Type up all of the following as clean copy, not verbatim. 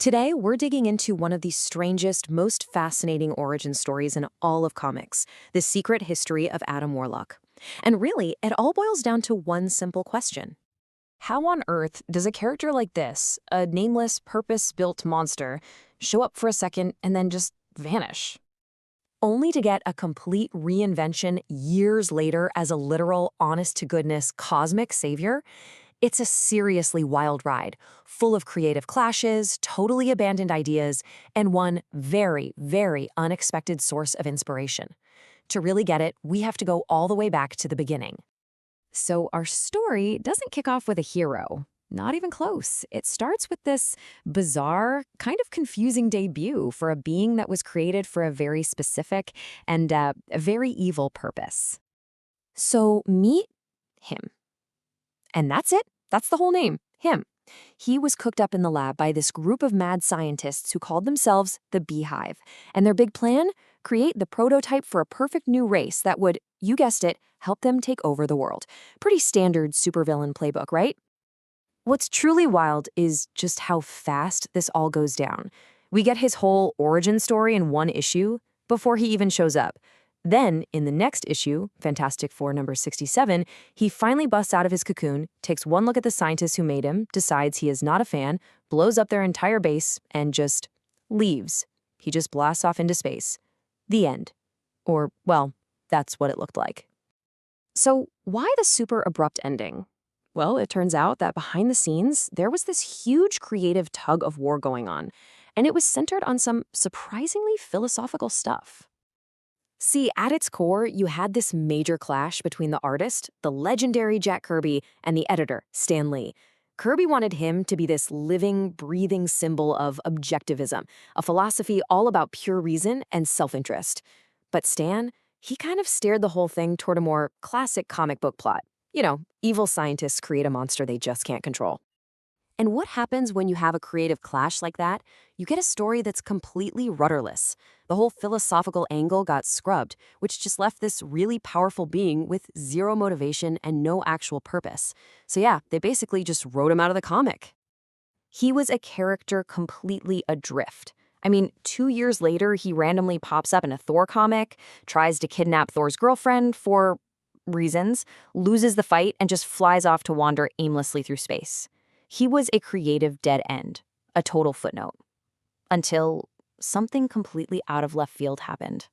Today, we're digging into one of the strangest, most fascinating origin stories in all of comics, the secret history of Adam Warlock. And really, it all boils down to one simple question. How on earth does a character like this, a nameless, purpose-built monster, show up for a second and then just vanish? Only to get a complete reinvention years later as a literal, honest-to-goodness cosmic savior? It's a seriously wild ride, full of creative clashes, totally abandoned ideas, and one very, very unexpected source of inspiration. To really get it, we have to go all the way back to the beginning. So our story doesn't kick off with a hero. Not even close. It starts with this bizarre, kind of confusing debut for a being that was created for a very specific and a very evil purpose. So meet him. And that's it. That's the whole name, him. He was cooked up in the lab by this group of mad scientists who called themselves the Beehive. And their big plan? Create the prototype for a perfect new race that would, you guessed it, help them take over the world. Pretty standard supervillain playbook, right? What's truly wild is just how fast this all goes down. We get his whole origin story in one issue before he even shows up. Then, in the next issue, Fantastic Four number 67, he finally busts out of his cocoon, takes one look at the scientists who made him, decides he is not a fan, blows up their entire base, and just leaves. He just blasts off into space. The end. Or, well, that's what it looked like. So, why the super abrupt ending? Well, it turns out that behind the scenes, there was this huge creative tug of war going on, and it was centered on some surprisingly philosophical stuff. See, at its core, you had this major clash between the artist, the legendary Jack Kirby, and the editor, Stan Lee. Kirby wanted him to be this living, breathing symbol of objectivism, a philosophy all about pure reason and self-interest. But Stan, he kind of steered the whole thing toward a more classic comic book plot. You know, evil scientists create a monster they just can't control. And what happens when you have a creative clash like that? You get a story that's completely rudderless. The whole philosophical angle got scrubbed, which just left this really powerful being with zero motivation and no actual purpose. So yeah, they basically just wrote him out of the comic. He was a character completely adrift. I mean, 2 years later, he randomly pops up in a Thor comic, tries to kidnap Thor's girlfriend for reasons, loses the fight, and just flies off to wander aimlessly through space. He was a creative dead end, a total footnote. Until something completely out of left field happened.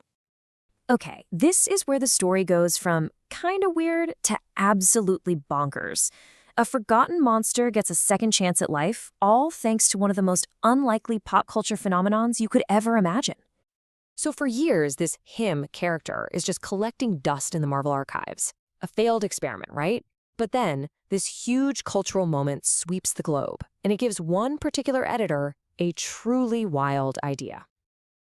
Okay, this is where the story goes from kinda weird to absolutely bonkers. A forgotten monster gets a second chance at life, all thanks to one of the most unlikely pop culture phenomenons you could ever imagine. So for years, this him character is just collecting dust in the Marvel archives. A failed experiment, right? But then, this huge cultural moment sweeps the globe, and it gives one particular editor a truly wild idea.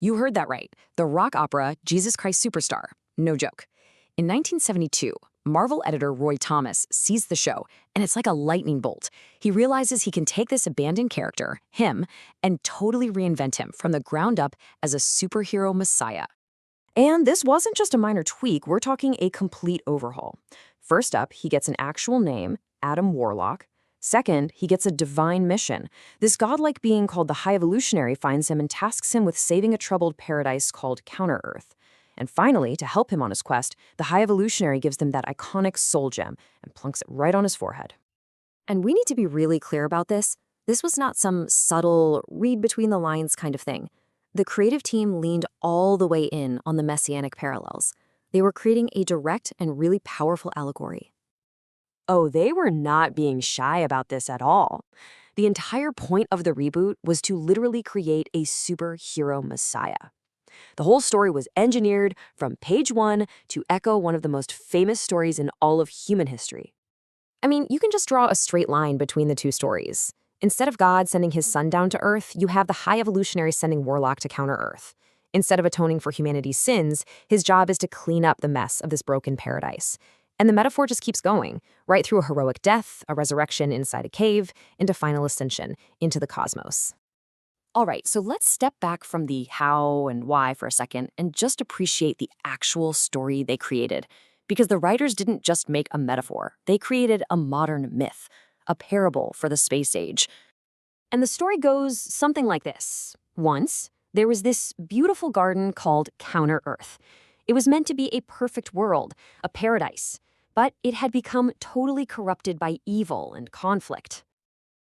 You heard that right, the rock opera Jesus Christ Superstar. No joke. In 1972, Marvel editor Roy Thomas sees the show, and it's like a lightning bolt. He realizes he can take this abandoned character, him, and totally reinvent him from the ground up as a superhero messiah. And this wasn't just a minor tweak, we're talking a complete overhaul. First up, he gets an actual name, Adam Warlock. Second, he gets a divine mission. This godlike being called the High Evolutionary finds him and tasks him with saving a troubled paradise called Counter-Earth. And finally, to help him on his quest, the High Evolutionary gives them that iconic soul gem and plunks it right on his forehead. And we need to be really clear about this. This was not some subtle, read between the lines kind of thing. The creative team leaned all the way in on the messianic parallels. They were creating a direct and really powerful allegory. Oh, they were not being shy about this at all. The entire point of the reboot was to literally create a superhero messiah. The whole story was engineered from page one to echo one of the most famous stories in all of human history. I mean, you can just draw a straight line between the two stories. Instead of God sending his son down to Earth, you have the High Evolutionary sending Warlock to counter Earth. Instead of atoning for humanity's sins, his job is to clean up the mess of this broken paradise. And the metaphor just keeps going, right through a heroic death, a resurrection inside a cave, into final ascension, into the cosmos. All right, so let's step back from the how and why for a second and just appreciate the actual story they created. Because the writers didn't just make a metaphor, they created a modern myth, a parable for the space age. And the story goes something like this. Once, there was this beautiful garden called Counter-Earth. It was meant to be a perfect world, a paradise, but it had become totally corrupted by evil and conflict.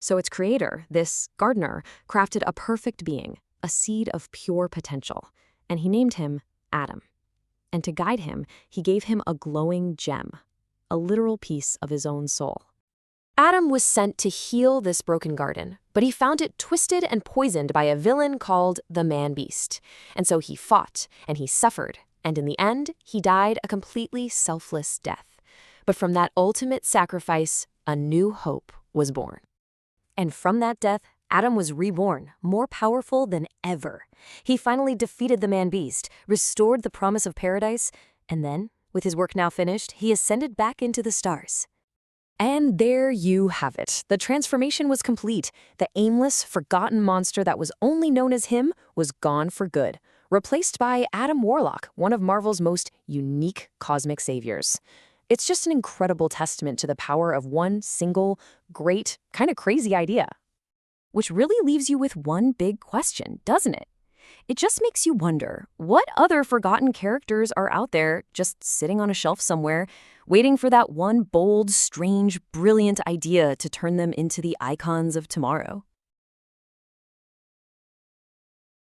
So its creator, this gardener, crafted a perfect being, a seed of pure potential, and he named him Adam. And to guide him, he gave him a glowing gem, a literal piece of his own soul. Adam was sent to heal this broken garden, but he found it twisted and poisoned by a villain called the Man-Beast. And so he fought, and he suffered, and in the end, he died a completely selfless death. But from that ultimate sacrifice, a new hope was born. And from that death, Adam was reborn, more powerful than ever. He finally defeated the Man-Beast, restored the promise of paradise, and then, with his work now finished, he ascended back into the stars. And there you have it. The transformation was complete. The aimless, forgotten monster that was only known as him was gone for good, replaced by Adam Warlock, one of Marvel's most unique cosmic saviors. It's just an incredible testament to the power of one single, great, kind of crazy idea. Which really leaves you with one big question, doesn't it? It just makes you wonder, what other forgotten characters are out there just sitting on a shelf somewhere, waiting for that one bold, strange, brilliant idea to turn them into the icons of tomorrow?